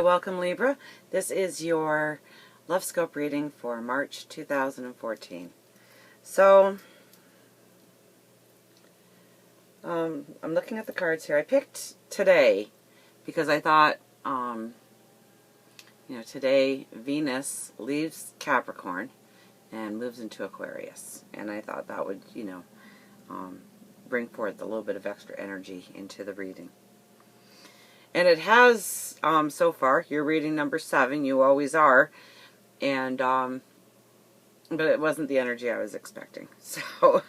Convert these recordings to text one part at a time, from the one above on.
Welcome, Libra. This is your Love Scope reading for March 2014. So, I'm looking at the cards here. I picked today because I thought, today Venus leaves Capricorn and moves into Aquarius. And I thought that would, bring forth a little bit of extra energy into the reading. And it has, so far, you're reading number 7, you always are, and, but it wasn't the energy I was expecting. So,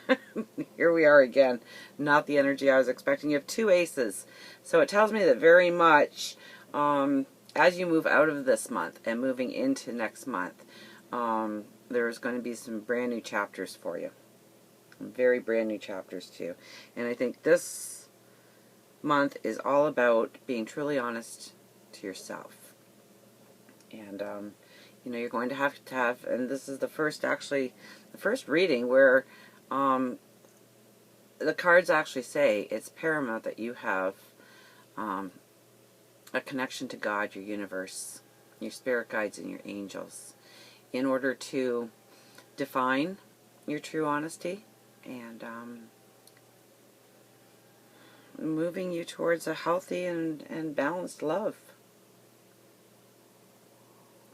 here we are again, not the energy I was expecting. You have 2 aces, so it tells me that very much, as you move out of this month and moving into next month, there's going to be some brand new chapters for you. Very brand new chapters, too. And I think this month is all about being truly honest to yourself. And, you're going to have, and this is the first reading where the cards actually say it's paramount that you have a connection to God, your universe, your spirit guides, and your angels in order to define your true honesty and moving you towards a healthy and balanced love.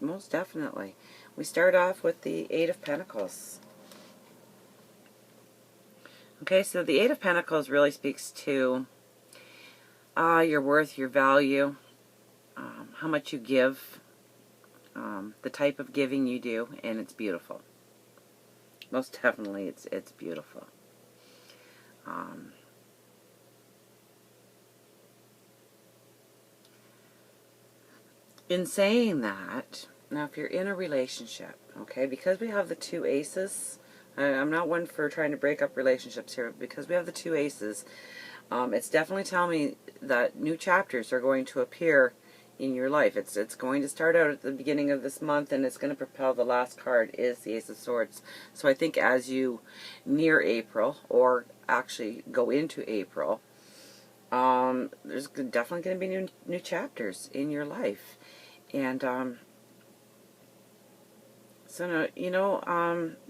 Most definitely. We start off with the 8 of Pentacles. Okay, so the 8 of Pentacles really speaks to your worth, your value, how much you give, the type of giving you do, and it's beautiful. Most definitely, it's beautiful. In saying that, now if you're in a relationship, okay, because we have the 2 aces, I'm not one for trying to break up relationships here, but because we have the 2 aces, it's definitely telling me that new chapters are going to appear in your life. It's going to start out at the beginning of this month, and it's going to propel. The last card is the Ace of Swords. So I think as you near April, or actually go into April, there's definitely going to be new chapters in your life. And,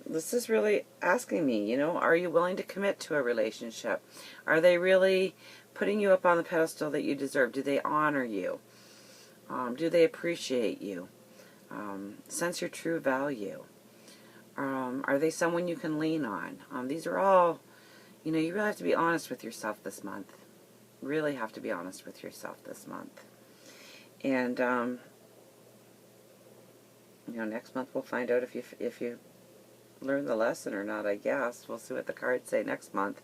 this is really asking me, are you willing to commit to a relationship? Are they really putting you up on the pedestal that you deserve? Do they honor you? Do they appreciate you? Sense your true value? Are they someone you can lean on? These are all, you really have to be honest with yourself this month. Really have to be honest with yourself this month. And, next month we'll find out if you learn the lesson or not, I guess. We'll see what the cards say next month.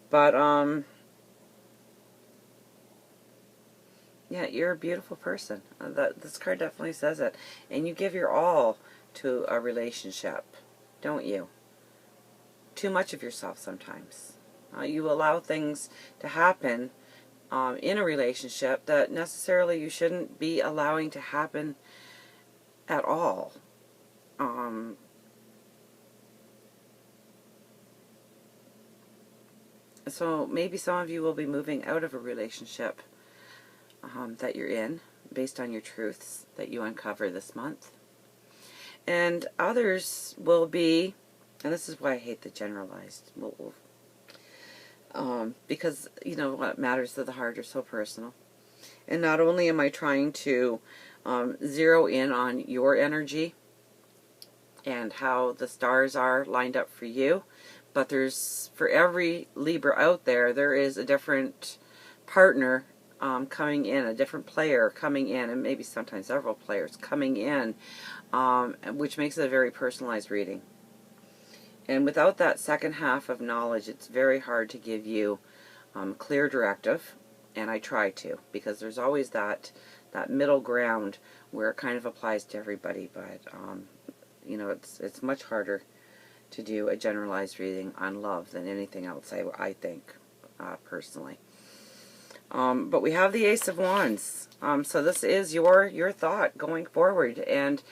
But, yeah, you're a beautiful person. This card definitely says it. And you give your all to a relationship, don't you? Too much of yourself sometimes. You allow things to happen in a relationship that necessarily you shouldn't be allowing to happen at all. So maybe some of you will be moving out of a relationship that you're in based on your truths that you uncover this month. And others will be, and this is why I hate the generalized, because, what matters to the heart are so personal. And not only am I trying to zero in on your energy and how the stars are lined up for you, but for every Libra out there, there is a different partner coming in, a different player coming in, and maybe sometimes several players coming in, which makes it a very personalized reading. And without that second half of knowledge, it's very hard to give you clear directive, and I try to, because there's always that middle ground where it kind of applies to everybody, but it's much harder to do a generalized reading on love than anything else, I think, personally. But we have the Ace of Wands. So this is your thought going forward. And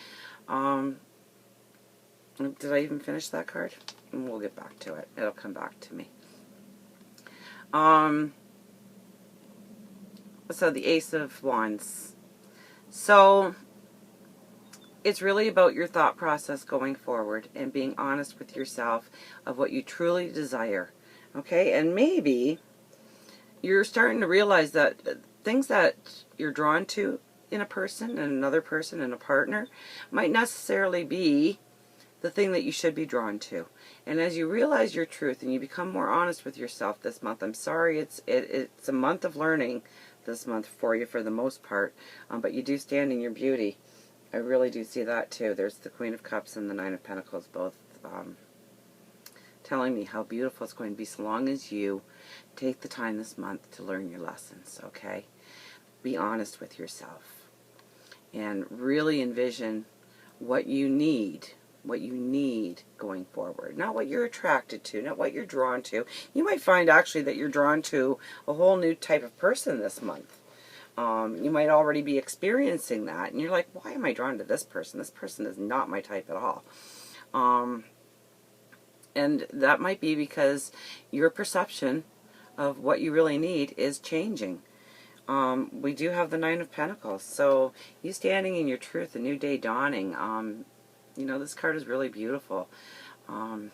did I even finish that card? We'll get back to it. It'll come back to me. So the Ace of Wands. So it's really about your thought process going forward and being honest with yourself of what you truly desire. Okay? And maybe you're starting to realize that things that you're drawn to in a person and another person and a partner might necessarily be the thing that you should be drawn to. And as you realize your truth and you become more honest with yourself this month, I'm sorry, it's a month of learning this month for you for the most part, but you do stand in your beauty. I really do see that too. There's the Queen of Cups and the Nine of Pentacles both telling me how beautiful it's going to be so long as you take the time this month to learn your lessons, okay? Be honest with yourself and really envision what you need going forward. Not what you're attracted to, not what you're drawn to. You might find actually that you're drawn to a whole new type of person this month. You might already be experiencing that, and you're like, why am I drawn to this person? This person is not my type at all. And that might be because your perception of what you really need is changing. We do have the Nine of Pentacles, so you standing in your truth, a new day dawning. You know, this card is really beautiful. You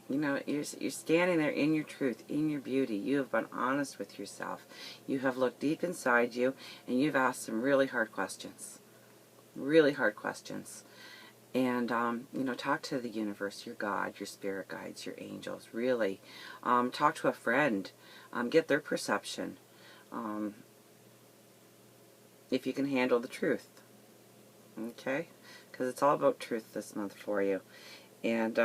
know, you're standing there in your truth, in your beauty. You have been honest with yourself. You have looked deep inside you, and you've asked some really hard questions. Really hard questions. And, you know, talk to the universe, your God, your spirit guides, your angels. Really. Talk to a friend. Get their perception. If you can handle the truth. Okay? Because it's all about truth this month for you. And,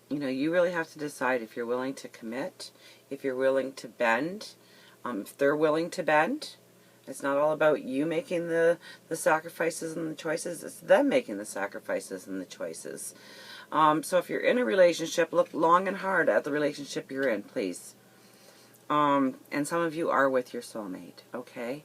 you know, you really have to decide if you're willing to commit, if you're willing to bend, if they're willing to bend. It's not all about you making the sacrifices and the choices. It's them making the sacrifices and the choices. So if you're in a relationship, look long and hard at the relationship you're in, please. And some of you are with your soulmate, okay?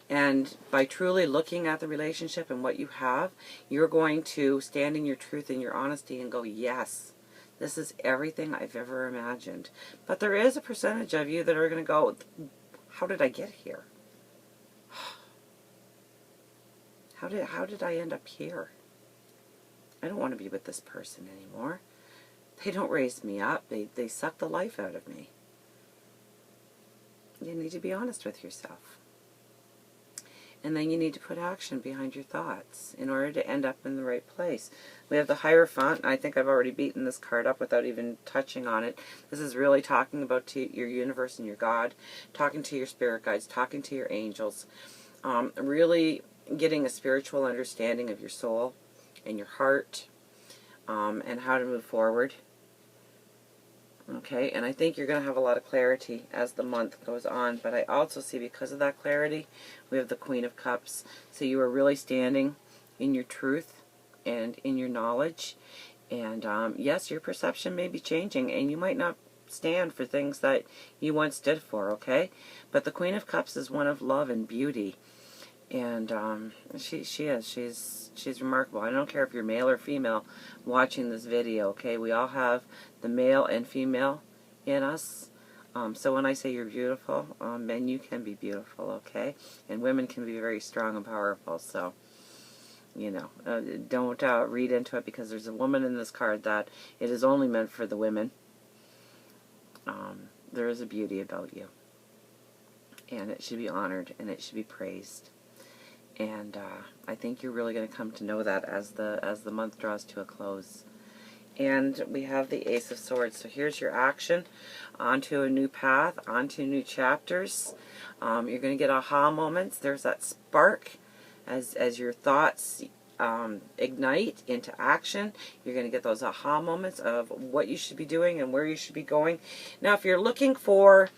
And by truly looking at the relationship and what you have, you're going to stand in your truth and your honesty and go, yes, this is everything I've ever imagined. But there is a percentage of you that are going to go, how did I get here? How did I end up here? I don't want to be with this person anymore. They don't raise me up. They suck the life out of me. You need to be honest with yourself. And then you need to put action behind your thoughts in order to end up in the right place. We have the Hierophant. I think I've already beaten this card up without even touching on it. This is really talking about your universe and your God, talking to your spirit guides, talking to your angels, really getting a spiritual understanding of your soul and your heart, and how to move forward. Okay, and I think you're going to have a lot of clarity as the month goes on, but I also see because of that clarity, we have the Queen of Cups. So you are really standing in your truth and in your knowledge, and yes, your perception may be changing, and you might not stand for things that you once stood for, okay? But the Queen of Cups is one of love and beauty, and she's remarkable. I don't care if you're male or female watching this video, okay? We all have the male and female in us. So when I say you're beautiful, men, you can be beautiful, okay? And women can be very strong and powerful. So, you know, don't read into it because there's a woman in this card that it is only meant for the women. There is a beauty about you, and it should be honored and it should be praised. And I think you're really going to come to know that as the month draws to a close. And we have the Ace of Swords. So here's your action. Onto a new path, onto new chapters. You're going to get aha moments. There's that spark as your thoughts ignite into action. You're going to get those aha moments of what you should be doing and where you should be going. Now, if you're looking for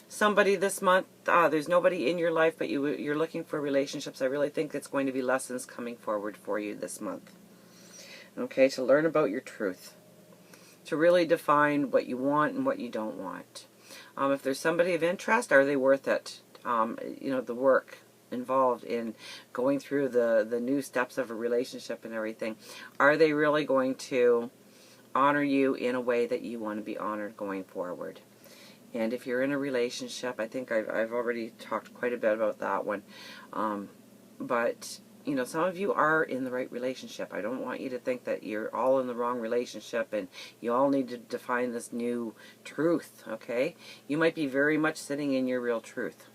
somebody this month, there's nobody in your life, but you're looking for relationships, I really think it's going to be lessons coming forward for you this month. Okay, to learn about your truth. To really define what you want and what you don't want. If there's somebody of interest, are they worth it? You know, the work involved in going through the new steps of a relationship and everything. Are they really going to honor you in a way that you want to be honored going forward? And if you're in a relationship, I think I've already talked quite a bit about that one. But, you know, some of you are in the right relationship. I don't want you to think that you're all in the wrong relationship and you all need to define this new truth, okay? You might be very much sitting in your real truth.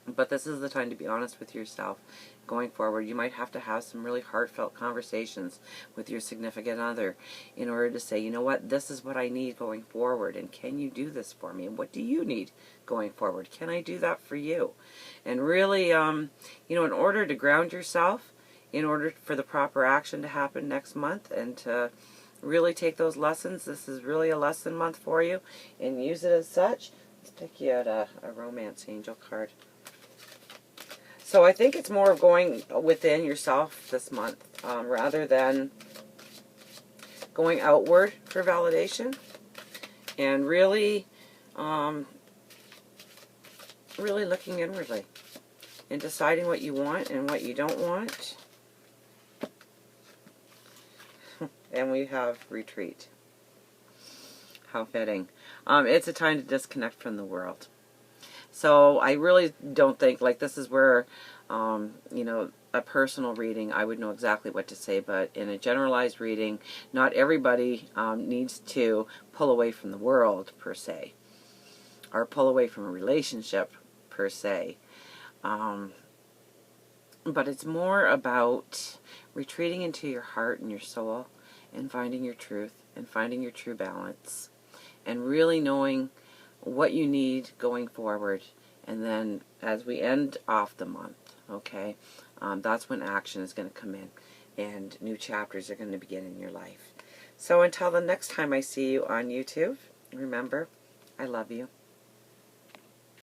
But this is the time to be honest with yourself going forward. You might have to have some really heartfelt conversations with your significant other in order to say, you know what, this is what I need going forward, and can you do this for me? And what do you need going forward? Can I do that for you? And really, you know, in order to ground yourself, in order for the proper action to happen next month and to really take those lessons, this is really a lesson month for you, and use it as such. Let's pick you out a romance angel card. So I think it's more of going within yourself this month rather than going outward for validation, and really, really looking inwardly and deciding what you want and what you don't want. And we have retreat. How fitting. It's a time to disconnect from the world. So I really don't think, like, this is where, you know, a personal reading, I would know exactly what to say, but in a generalized reading, not everybody needs to pull away from the world, per se, or pull away from a relationship, per se. But it's more about retreating into your heart and your soul and finding your truth and finding your true balance and really knowing what you need going forward. And then as we end off the month, okay, that's when action is going to come in and new chapters are going to begin in your life. So until the next time I see you on YouTube, remember, I love you.